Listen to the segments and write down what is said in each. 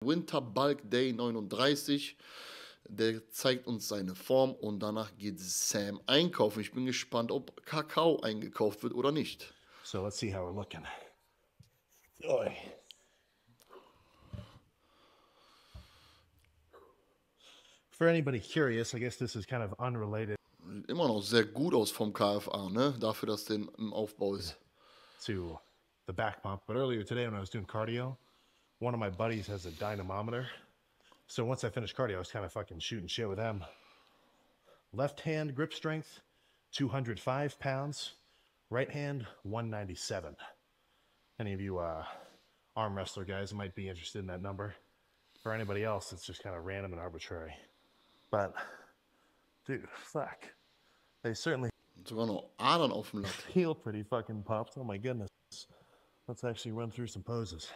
Winter Bulk Day 39. Der zeigt uns seine Form und danach geht Sam einkaufen. Ich bin gespannt, ob Kakao eingekauft wird oder nicht. So let's see how we're looking. Oy. For anybody curious, I guess this is kind of unrelated Immer noch sehr gut aus vom KFA, ne? Dafür, dass der im Aufbau ist. to the back pump. But earlier today when I was doing cardio, one of my buddies has a dynamometer. So once I finished cardio, I was kind of fucking shooting shit with them. Left hand grip strength, 205 pounds. Right hand, 197. Any of you arm wrestler guys might be interested in that number. For anybody else, it's just kind of random and arbitrary. But, dude, fuck. They certainly Sogar noch Adern auf dem Latt. feel pretty fucking pumped. Oh my goodness. Let's actually run through some poses.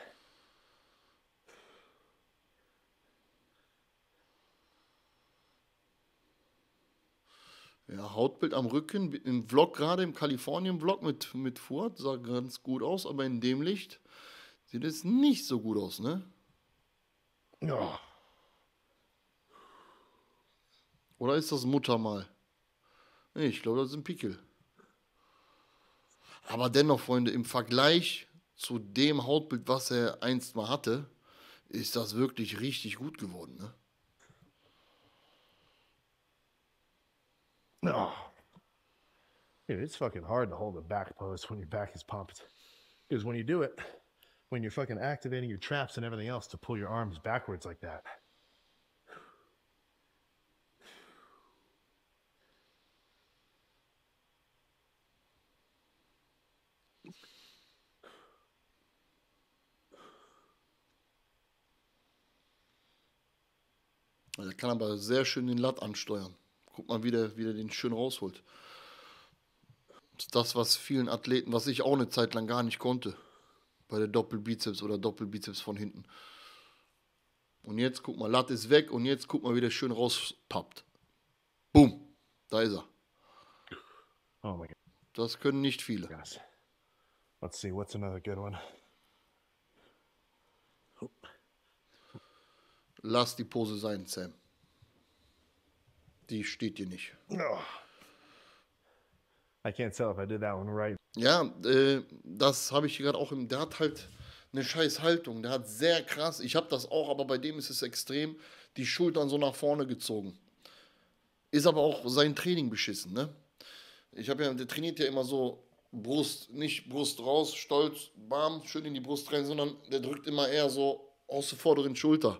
Ja, Hautbild am Rücken, im Vlog gerade, im Kalifornien-Vlog mit Furt, sah ganz gut aus, aber in dem Licht sieht es nicht so gut aus, ne? Oh. Oder ist das Muttermal? Nee, ich glaube, das ist ein Pickel. Aber dennoch, Freunde, im Vergleich zu dem Hautbild, was er einst mal hatte, ist das wirklich richtig gut geworden, ne? No. Dude, it's fucking hard to hold a back pose when your back is pumped. Because when you do it, when you're fucking activating your traps and everything else to pull your arms backwards like that. Er kann aber sehr schön den Latt ansteuern. Guck mal, wie der den schön rausholt. Das ist das, was vielen Athleten, was ich auch eine Zeit lang gar nicht konnte. Bei der Doppelbizeps oder Doppelbizeps von hinten. Und jetzt, guck mal, Latt ist weg und jetzt guck mal, wie der schön rauspappt. Boom, da ist er. Oh my god. Das können nicht viele. Gosh. Let's see, what's another good one? Lass die Pose sein, Sam. Die steht dir nicht. Oh. I can't tell if I did that one right. Ja, das habe ich gerade auch der hat halt eine scheiß Haltung. Der hat sehr krass, ich habe das auch, aber bei dem ist es extrem, die Schultern so nach vorne gezogen. Ist aber auch sein Training beschissen, ne? Der trainiert ja immer so Brust, nicht Brust raus, stolz, bam, schön in die Brust rein, sondern der drückt immer eher so aus der vorderen Schulter.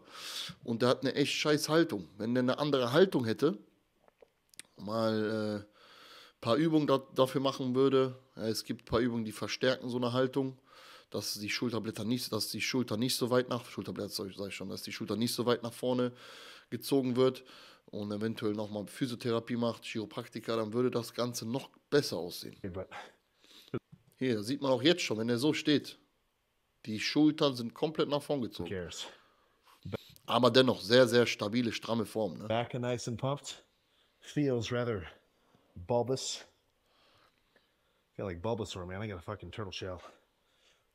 Und der hat eine echt scheiß Haltung. Wenn der eine andere Haltung hätte, mal ein paar Übungen dafür machen würde, ja, es gibt ein paar Übungen, die verstärken so eine Haltung, dass die Schulter nicht so weit nach, dass die Schulter nicht so weit nach vorne gezogen wird und eventuell nochmal Physiotherapie macht, Chiropraktiker, dann würde das Ganze noch besser aussehen. But Hier, das sieht man auch jetzt schon, wenn er so steht. Die Schultern sind komplett nach vorn who gezogen. cares? Aber dennoch sehr, sehr stabile, stramme Form. Ne? Back and nice and pumped. Feels rather bulbous. I feel like Bulbasaur, man. I got a fucking turtle shell.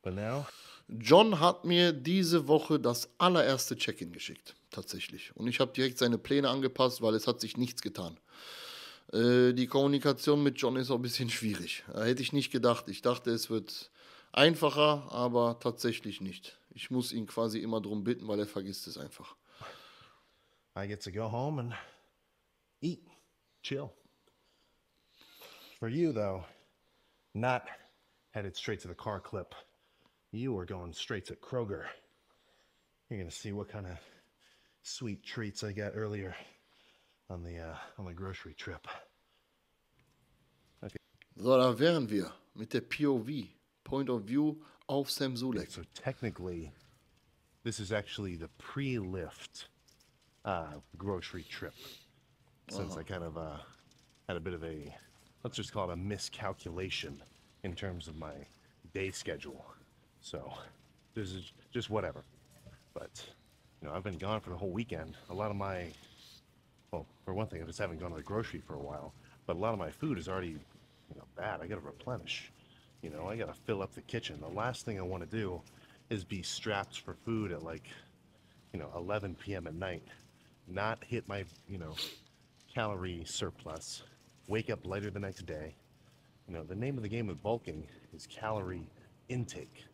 But now, John hat mir diese Woche das allererste Check-in geschickt, tatsächlich. Und ich habe direkt seine Pläne angepasst, weil es hat sich nichts getan. Die Kommunikation mit John ist auch ein bisschen schwierig. Hätte ich nicht gedacht. Ich dachte, es wird einfacher, aber tatsächlich nicht. Ich muss ihn quasi immer drum bitten, weil er vergisst es einfach. I get to go home and eat, chill. For you, though, not headed straight to the car clip. You are going straight to Kroger. You're gonna see what kind of sweet treats I got earlier on the grocery trip. So, da wären wir mit der POV, Point of View, auf Sam Sulek. So technically, this is actually the pre-lift grocery trip. Since I kind of had a bit of a, let's just call it a miscalculation in terms of my day schedule. So this is just whatever. But, you know, I've been gone for the whole weekend. A lot of my, well, for one thing, I just haven't gone to the grocery for a while. But a lot of my food is already, you know, bad. I got to replenish. You know, I got to fill up the kitchen. The last thing I want to do is be strapped for food at like 11 p.m. at night, not hit my, calorie surplus, wake up lighter the next day. The name of the game with bulking is calorie intake.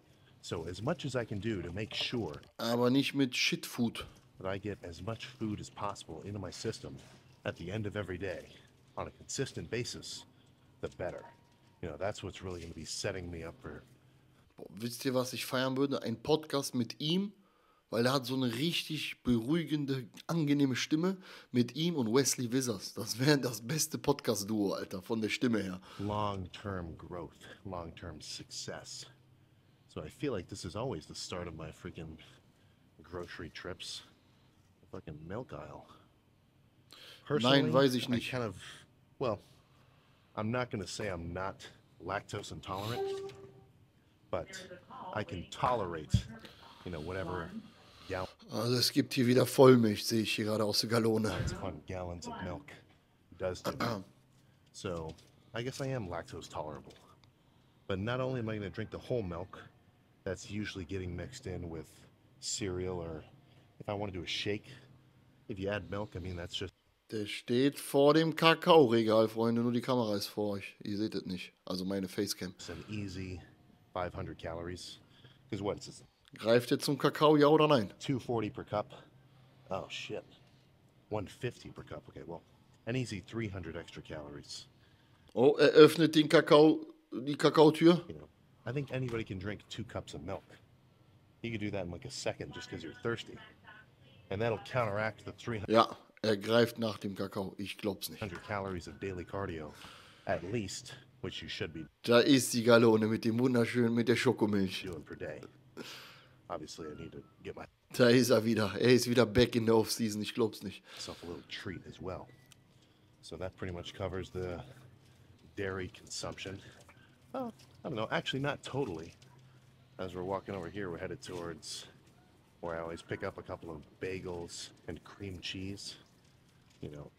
So as much as I can do to make sure Aber nicht mit Shitfood. that I get as much food as possible into my system at the end of every day on a consistent basis, the better. That's what's really going to be setting me up for. Boah, wisst ihr, was ich feiern würde? Ein Podcast mit ihm, weil er hat so eine richtig beruhigende, angenehme Stimme. Mit ihm und Wesley Wizards. Das wäre das beste Podcast-Duo, Alter, von der Stimme her. Long-term growth, long-term success. So I feel like this is always the start of my freaking grocery trips. The fucking milk aisle. Nein, weiß ich I nicht. kind of, well, I'm not going to say I'm not lactose intolerant, but I can tolerate, whatever Also es gibt hier wieder Vollmilch, sehe ich hier gerade aus der Galone. upon gallons of milk does to me. So I guess I am lactose tolerable. But not only am I going to drink the whole milk, that's usually getting mixed in with cereal, or if I want to do a shake, if you add milk, I mean, that's just Der steht vor dem Kakaoregal, Freunde, nur die Kamera ist vor euch. Ihr seht es nicht, also meine Facecam. an easy 500 calories. Because what is this? Greift ihr zum Kakao, ja oder nein? 240 per cup. Oh shit. 150 per cup. Okay, well, an easy 300 extra calories. Oh, er öffnet den die Kakaotür. I think anybody can drink 2 cups of milk. You could do that in like a second just because you're thirsty. And that'll counteract the 300 Ja, er greift nach dem Kakao. Ich glaub's nicht. calories of daily cardio, at least, which you should be Da ist die Galone mit dem wunderschönen, mit der Schokomilch. doing per day. Obviously, I need to get Da ist er wieder. Er ist wieder back in the Off-Season. Ich glaub's nicht. myself a little treat as well. So that pretty much covers the dairy consumption. Oh, I don't know. Actually, not totally. As we're walking over here, we're headed towards where I always pick up a couple of bagels and cream cheese.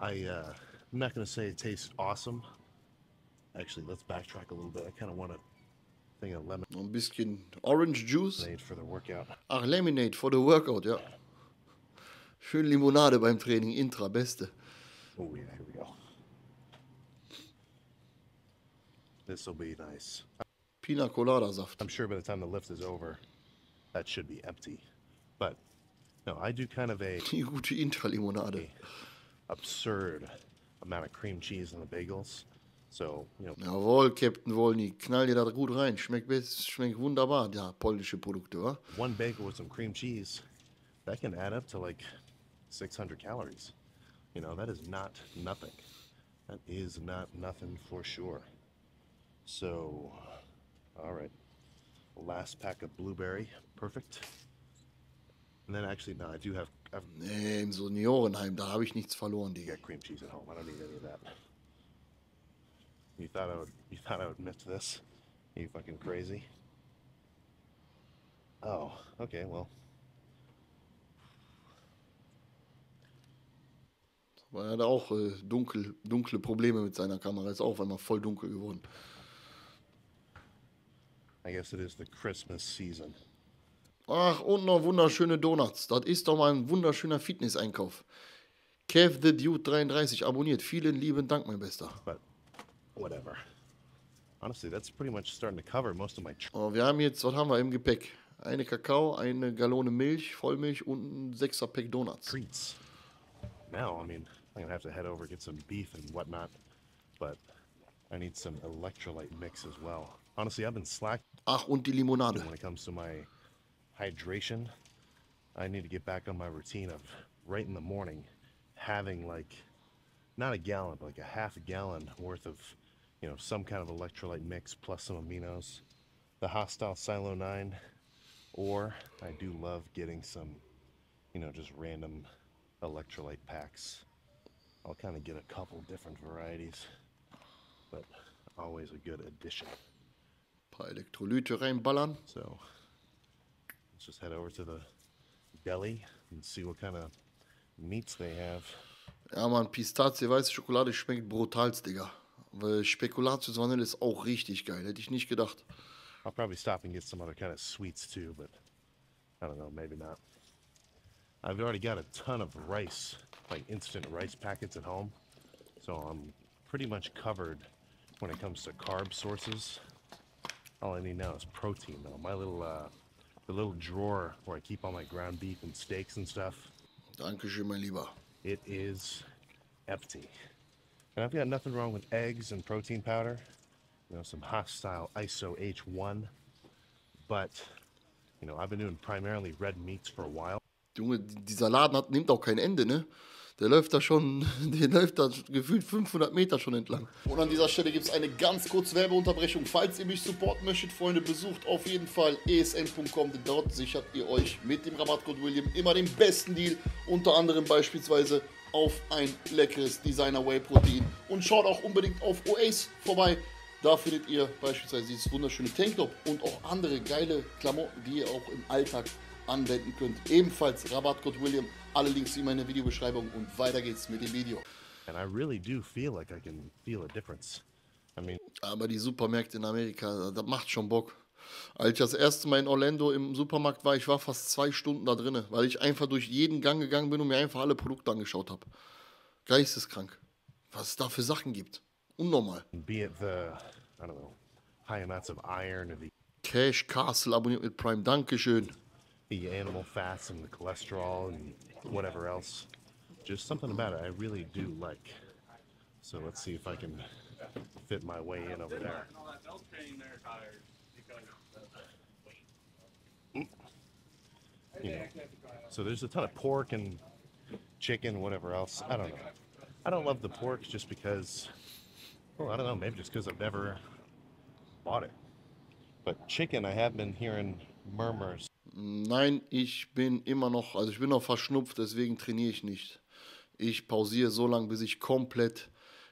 I'm not going to say it tastes awesome. Actually, let's backtrack a little bit. I kind of want a thing of lemonade Noch ein bisschen Orange Juice. for the workout. Ach, Lemonade for the workout, ja. Schön Limonade beim Training. Intra, beste. Oh, yeah, here we go. This will be nice. Pina Colada Saft. I'm sure by the time the lift is over, that should be empty. But no, I do kind of a Die gute Intra-Limonade. absurd amount of cream cheese in the bagels. So, Jawohl, Captain Wolny. Knall dir da gut rein. Schmeckt wunderbar, ja, polnische Produkte, wa? one bagel with some cream cheese, that can add up to like 600 calories. That is not nothing. That is not nothing for sure. So, all right. Last pack of blueberry. Perfect. And then actually, no, I've Nee, im Seniorenheim, da habe ich nichts verloren, Digga. got cream cheese at home. I don't need any of that. You thought I would miss this? You fucking crazy? Oh, okay, well. Weil er hat auch dunkle Probleme mit seiner Kamera. Ist auch einmal voll dunkel geworden. I guess it is the Christmas season. Ach, und noch wunderschöne Donuts. Das ist doch mal ein wunderschöner Fitness-Einkauf. Kev the Dude 33 abonniert. Vielen lieben Dank, mein Bester. But whatever. Honestly, that's pretty much starting to cover most of my Oh, wir haben jetzt, was haben wir im Gepäck? Eine Kakao, eine Gallone Milch, Vollmilch und ein 6er-Pack Donuts. treats. Now, I mean, I'm gonna have to head over get some beef and whatnot, but I need some electrolyte mix as well. Honestly, I've been slacking Ach, und die Limonade. when it comes to my hydration. I need to get back on my routine of right in the morning having like not a gallon, but like a half a gallon worth of, some kind of electrolyte mix plus some aminos. The Hostile Silo 9, or I do love getting some, just random electrolyte packs. I'll kind of get a couple different varieties, but always a good addition. Ein paar Elektrolyte reinballern. So let's just head over to the deli and see what kind of meats they have. Ja, Mann, Pistazie, weiße Schokolade schmeckt brutals, Digga. Weil Spekulatius Vanille ist auch richtig geil. Hätte ich nicht gedacht. I'll probably stop and get some other kind of sweets too, but I don't know, maybe not. I've already got a ton of rice, like instant rice packets at home. So I'm pretty much covered when it comes to carb sources. All I need now is protein though. My little, the little drawer where I keep all my ground beef and steaks and stuff, Dankeschön, mein Lieber. it is empty. And I've got nothing wrong with eggs and protein powder. You know, some hostile ISO H1. But, you know, I've been doing primarily red meats for a while. Junge, dieser Laden nimmt auch kein Ende, ne? Der läuft da schon, der läuft da gefühlt 500 Meter schon entlang. Und an dieser Stelle gibt es eine ganz kurze Werbeunterbrechung. Falls ihr mich supporten möchtet, Freunde, besucht auf jeden Fall esn.com. Denn dort sichert ihr euch mit dem Rabattcode William immer den besten Deal. Unter anderem beispielsweise auf ein leckeres Designer Whey Protein. Und schaut auch unbedingt auf Oasis vorbei. Da findet ihr beispielsweise dieses wunderschöne Tanktop und auch andere geile Klamotten, die ihr auch im Alltag anwenden könnt. Ebenfalls Rabattcode William. Alle Links wie immer in der Videobeschreibung und weiter geht's mit dem Video. And I really do feel like I can feel a difference. I mean, Aber die Supermärkte in Amerika, das macht schon Bock. Als ich das erste Mal in Orlando im Supermarkt war, ich war fast 2 Stunden da drin, weil ich einfach durch jeden Gang gegangen bin und mir einfach alle Produkte angeschaut habe. Geisteskrank. Was es da für Sachen gibt. Unnormal. be it the, I don't know, high amounts of iron or Cash Castle abonniert mit Prime. Dankeschön. the animal fats and the cholesterol and whatever else. Just something about it I really do like. So let's see if I can fit my way in over there. You know, so there's a ton of pork and chicken, whatever else. I don't know. I don't love the pork just because, well, I don't know, maybe just because I've never bought it. But chicken, I have been hearing murmurs. Nein, ich bin immer noch, also ich bin noch verschnupft, deswegen trainiere ich nicht. Ich pausiere so lange, bis ich komplett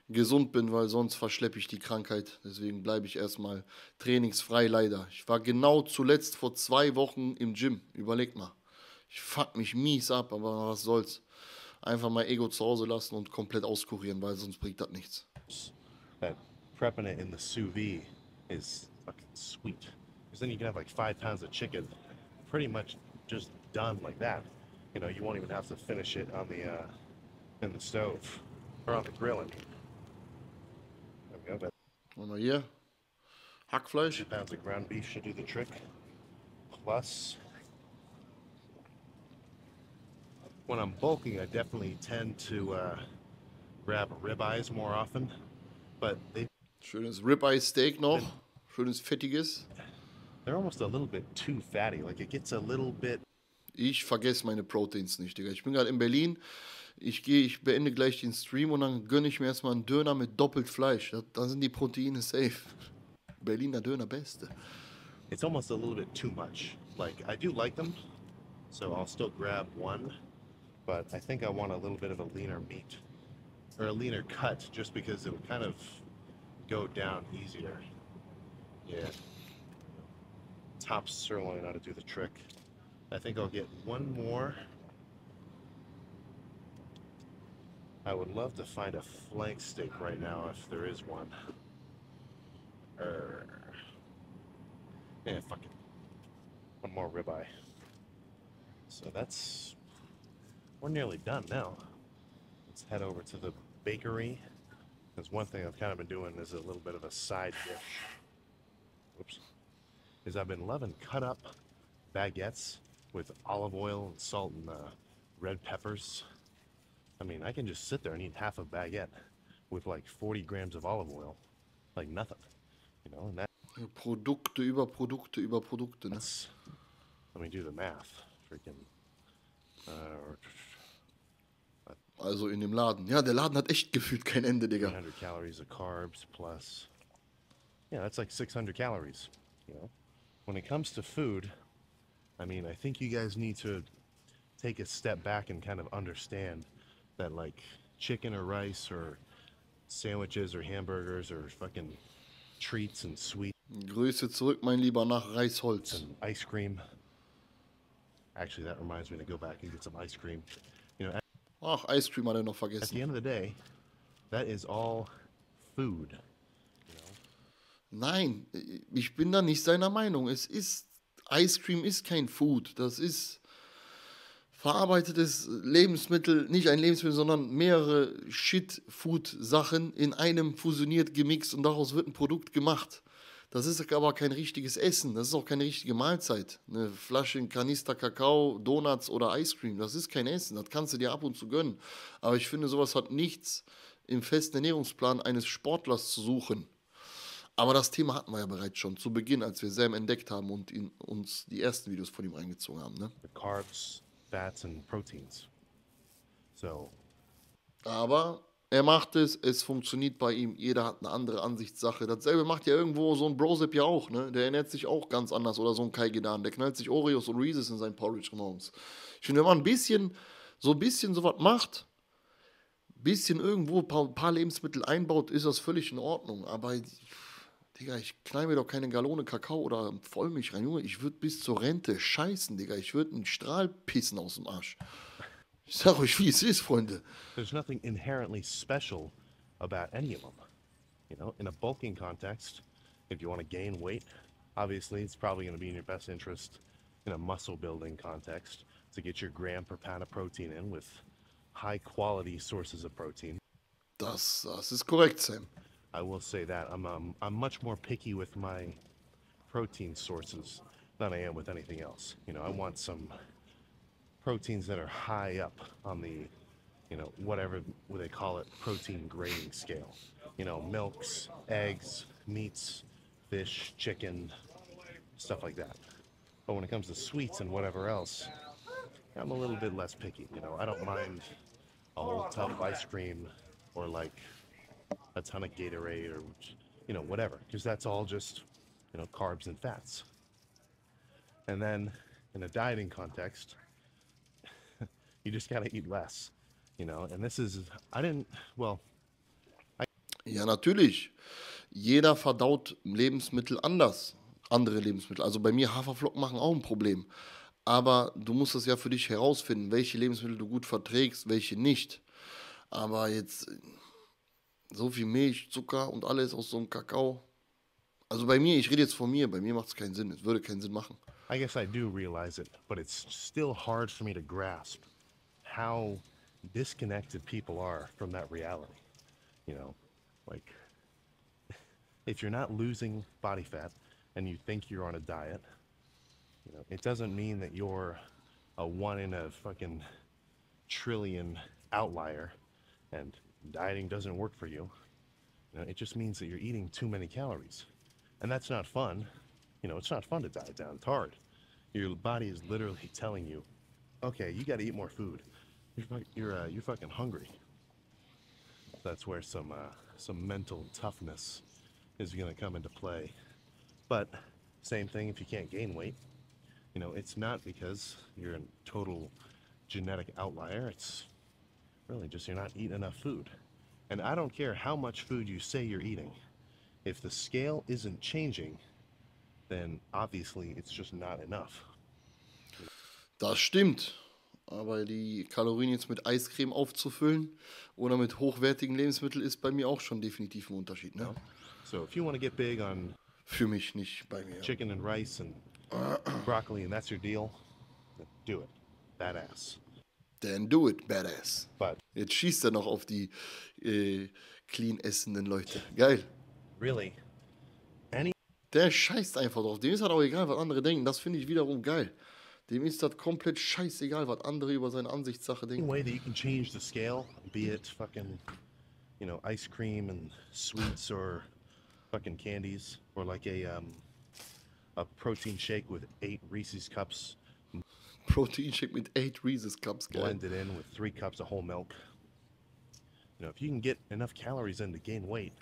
gesund bin, weil sonst verschleppe ich die Krankheit. Deswegen bleibe ich erstmal trainingsfrei leider. Ich war genau zuletzt vor 2 Wochen im Gym. Überleg mal. Ich fuck mich mies ab, aber was soll's. Einfach mein Ego zu Hause lassen und komplett auskurieren, weil sonst bringt das nichts. That prepping it in the sous vide is fucking sweet. Because then you can have like 5 pounds of chicken pretty much just done like that. You know, you won't even have to finish it on the in the stove or on the grill. I mean. There we go. Und mal hier. Hackfleisch. 2 pounds of ground beef should do the trick. Plus, when I'm bulking, I definitely tend to grab ribeyes more often. But Schönes Ribeye Steak noch. Schönes fettiges. they're almost a little bit too fatty. Like it gets a little bit. Ich vergesse meine Proteins nicht, Digga. Ich bin gerade in Berlin. Ich beende gleich den Stream und dann gönne ich mir erstmal einen Döner mit doppelt Fleisch. Da sind die Proteine safe. Berliner Döner, beste. It's almost a little bit too much. Like I do like them, so I'll still grab one. But I think I want a little bit of a leaner meat or a leaner cut, just because it would kind of go down easier. Yeah. Top sirloin ought to do the trick. I think I'll get one more. I would love to find a flank steak right now if there is one. Yeah, fuck it. One more ribeye. So we're nearly done now. Let's head over to the bakery. Because one thing I've kind of been doing is a little bit of a side dish. Whoops. Is I've been loving cut up baguettes with olive oil and salt and red peppers. I mean, I can just sit there and eat half a baguette with like 40 grams of olive oil. Like nothing. You know, and Produkte über Produkte über Produkte, ne? let me do the math. Freaking. Also in dem Laden. Ja, der Laden hat echt gefühlt kein Ende, Digga. 100 calories of carbs plus. Yeah, that's like 600 calories. You know, when it comes to food, I mean, I think you guys need to take a step back and kind of understand that, like, chicken or rice or sandwiches or hamburgers or fucking treats and sweets Grüße zurück, mein Lieber, nach Reisholz. and ice cream. Actually, that reminds me to go back and get some ice cream. You know, Ach, Ice Cream hat er noch at the vergessen. end of the day, that is all food. Nein, ich bin da nicht seiner Meinung. Ice Cream ist kein Food. Das ist verarbeitetes Lebensmittel, nicht ein Lebensmittel, sondern mehrere Shit-Food-Sachen in einem fusioniert, gemixt und daraus wird ein Produkt gemacht. Das ist aber kein richtiges Essen, das ist auch keine richtige Mahlzeit. Eine Flasche, ein Kanister Kakao, Donuts oder Ice Cream, das ist kein Essen, das kannst du dir ab und zu gönnen. Aber ich finde, sowas hat nichts im festen Ernährungsplan eines Sportlers zu suchen. Aber das Thema hatten wir ja bereits schon zu Beginn, als wir Sam entdeckt haben und uns die ersten Videos von ihm reingezogen haben. Ne? The carbs, fats, and proteins. So, Aber er macht es, es funktioniert bei ihm, jeder hat eine andere Ansichtssache. Dasselbe macht ja irgendwo so ein Brosep ja auch, ne? Der ernährt sich auch ganz anders oder so ein Kai Gedan, der knallt sich Oreos und Reese's in sein Porridge morgens. Ich finde, wenn man ein bisschen sowas macht, bisschen irgendwo ein paar Lebensmittel einbaut, ist das völlig in Ordnung. Aber, Digga, ich knall mir doch keine Gallone Kakao oder Vollmilch rein. Junge, ich würde bis zur Rente scheißen, Digga. Ich würde einen Strahl pissen aus dem Arsch. Ich sag euch, wie es ist, Freunde. there's nothing inherently special about any of them. You know, in a bulking context, if you want to gain weight, obviously it's probably going to be in your best interest in a muscle building context to get your gram per pound of protein in with high quality sources of protein. Das ist korrekt, Sam. I will say that I'm much more picky with my protein sources than I am with anything else. You know, I want some proteins that are high up on the, you know, whatever they call it, protein grading scale. You know, milks, eggs, meats, fish, chicken, stuff like that. But when it comes to sweets and whatever else, I'm a little bit less picky. You know, I don't mind a whole tub of ice cream or like a ton of Gatorade or, you know, whatever, because that's all just, you know, carbs and fats. And then in a dieting context, you just gotta eat less, you know. And this is, Ja, natürlich. Jeder verdaut Lebensmittel anders. Andere Lebensmittel. Also bei mir Haferflocken machen auch ein Problem. Aber du musst es ja für dich herausfinden, welche Lebensmittel du gut verträgst, welche nicht. Aber jetzt so viel Milch, Zucker und alles aus so einem Kakao. Also bei mir, ich rede jetzt von mir, bei mir macht es keinen Sinn. Es würde keinen Sinn machen. I guess I do realize it, but it's still hard for me to grasp how disconnected people are from that reality. You know, like if you're not losing body fat and you think you're on a diet, you know, it doesn't mean that you're a one in a fucking trillion outlier and dieting doesn't work for you. You know, it just means that you're eating too many calories. And that's not fun. You know, it's not fun to diet down. It's hard. Your body is literally telling you, okay, you got to eat more food. You're fucking hungry. That's where some mental toughness is going to come into play. But same thing if you can't gain weight. You know, it's not because you're a total genetic outlier. It's really just you're not eating enough food. And I don't care how much food you say you're eating. If the scale isn't changing, then obviously it's just not enough. Das stimmt. Aber die Kalorien jetzt mit Eiscreme aufzufüllen oder mit hochwertigen Lebensmitteln ist bei mir auch schon definitiv ein Unterschied. Ne? So if you want to get big on Für mich nicht, bei mir. chicken and rice and broccoli and that's your deal, then do it. Badass. Then do it, badass. But Jetzt schießt er noch auf die clean essenden Leute. Geil. really, Der scheißt einfach drauf. Dem ist halt auch egal, was andere denken. Das finde ich wiederum geil. Dem ist das komplett scheißegal, was andere über seine Ansichtssache any denken. way that you can change the scale, be it fucking, you know, ice cream and sweets or fucking candies, or like a protein shake with 8 Reese's cups Proteinshake mit 8 Reese's Cups, geil. blended in with 3 cups of whole milk. You know, if you can get enough calories in to gain weight,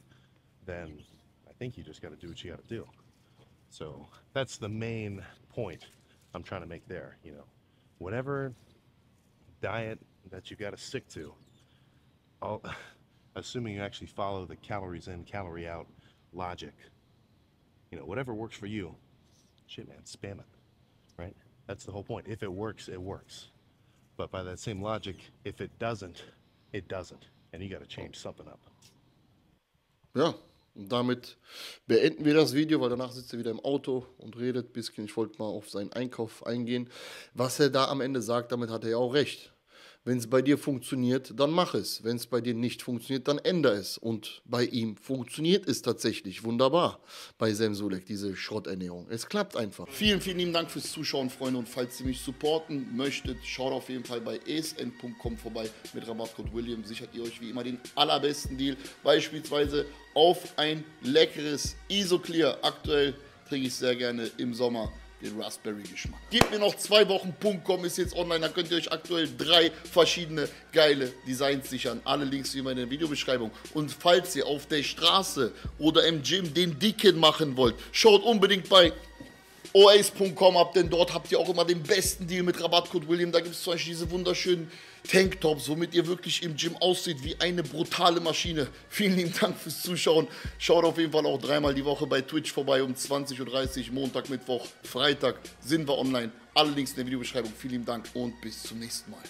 then I think you just got to do what you got to do. So that's the main point I'm trying to make there. You know, whatever diet that you got to stick to, assuming you actually follow the calories in, calorie out logic, you know, whatever works for you, shit, man, spam it, right? That's the whole point. If it works, it works. But by that same logic, if it doesn't, it doesn't. And you got to change something up. Ja, Und damit beenden wir das Video, weil danach sitzt er wieder im Auto und redet. Bisschen, ich wollte mal auf seinen Einkauf eingehen. Was er da am Ende sagt, damit hat er ja auch recht. Wenn es bei dir funktioniert, dann mach es. Wenn es bei dir nicht funktioniert, dann ändere es. Und bei ihm funktioniert es tatsächlich wunderbar bei Semsulek, diese Schrotternährung. Es klappt einfach. Vielen, vielen lieben Dank fürs Zuschauen, Freunde. Und falls ihr mich supporten möchtet, schaut auf jeden Fall bei esn.com vorbei. Mit Rabattcode William sichert ihr euch wie immer den allerbesten Deal. Beispielsweise auf ein leckeres Isoclear. Aktuell trinke ich sehr gerne im Sommer den Raspberry-Geschmack. Gebt mir noch 2 Wochen.com ist jetzt online, da könnt ihr euch aktuell 3 verschiedene geile Designs sichern. Alle Links wie immer in der Videobeschreibung. Und falls ihr auf der Straße oder im Gym den Dicken machen wollt, schaut unbedingt bei oace.com ab, denn dort habt ihr auch immer den besten Deal mit Rabattcode William. Da gibt es zum Beispiel diese wunderschönen Tanktops, womit ihr wirklich im Gym aussieht wie eine brutale Maschine. Vielen lieben Dank fürs Zuschauen. Schaut auf jeden Fall auch 3-mal die Woche bei Twitch vorbei um 20:30 Uhr, Montag, Mittwoch, Freitag sind wir online. Alle Links in der Videobeschreibung. Vielen lieben Dank und bis zum nächsten Mal.